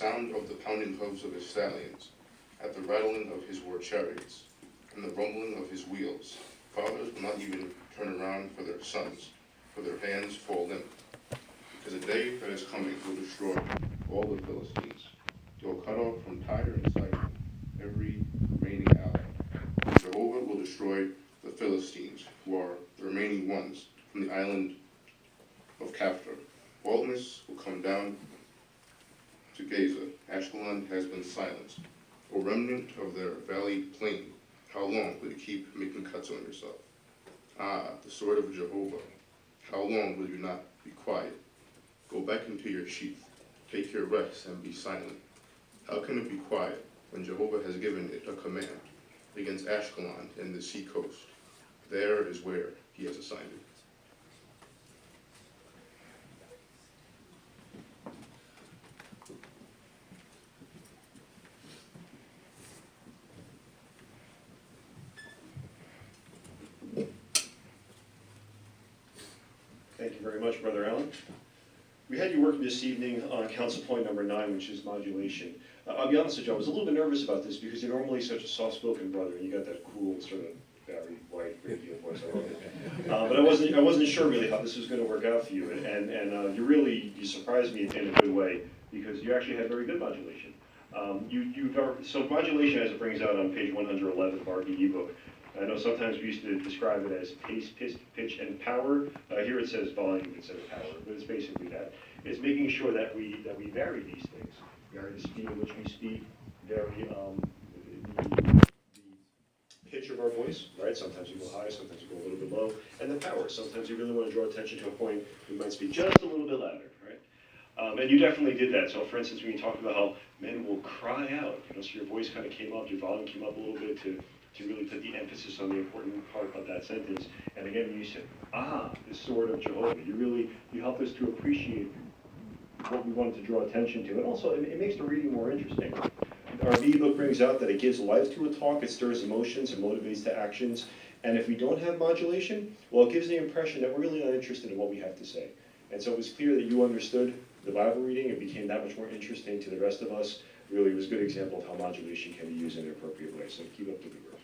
sound of the pounding hoofs of his stallions, at the rattling of his war chariots, and the rumbling of his wheels. Fathers will not even turn around for their sons, for their hands fall limp. Because a day that is coming will destroy all the Philistines. He will cut off from Tyre and Sidon every remaining ally. Jehovah will destroy the Philistines, who are the remaining ones from the island of Caphtor. Baldness will come down to Gaza. Ashkelon has been silenced. O remnant of their valley plain, how long will you keep making cuts on yourself? Ah, the sword of Jehovah, how long will you not be quiet? Go back into your sheath, take your rest and be silent. How can it be quiet when Jehovah has given it a command against Ashkelon and the sea coast? There is where he has assigned it. Thank you very much, Brother Allen. We had you working this evening on council point number 9, which is modulation. I'll be honest with you, I was a little bit nervous about this because you're normally such a soft-spoken brother, and you got that cool sort of Barry White radio voice. I love it. But I wasn't sure really how this was going to work out for you, and you surprised me in a good way because you actually had very good modulation. So modulation, as it brings out on page 111 of our ebook. I know sometimes we used to describe it as pace, pitch, and power. Here it says volume instead of power, but it's basically that. It's making sure that we vary these things. Vary the speed at which we speak, vary the pitch of our voice, right? Sometimes you go high, sometimes you go a little bit low. And the power. Sometimes you really want to draw attention to a point, you might speak just a little bit louder, right? And you definitely did that. So for instance, when you talked about how men will cry out, so your voice kind of came up, your volume came up a little bit to really put the emphasis on the important part of that sentence. And again, when you said, the sword of Jehovah, you helped us to appreciate what we wanted to draw attention to. And also, it makes the reading more interesting. Our ebook brings out that it gives life to a talk, it stirs emotions, and motivates to actions. And if we don't have modulation, well, it gives the impression that we're really not interested in what we have to say. And so it was clear that you understood the Bible reading. It became that much more interesting to the rest of us. Really, it was a good example of how modulation can be used in an appropriate way. So keep up the good work.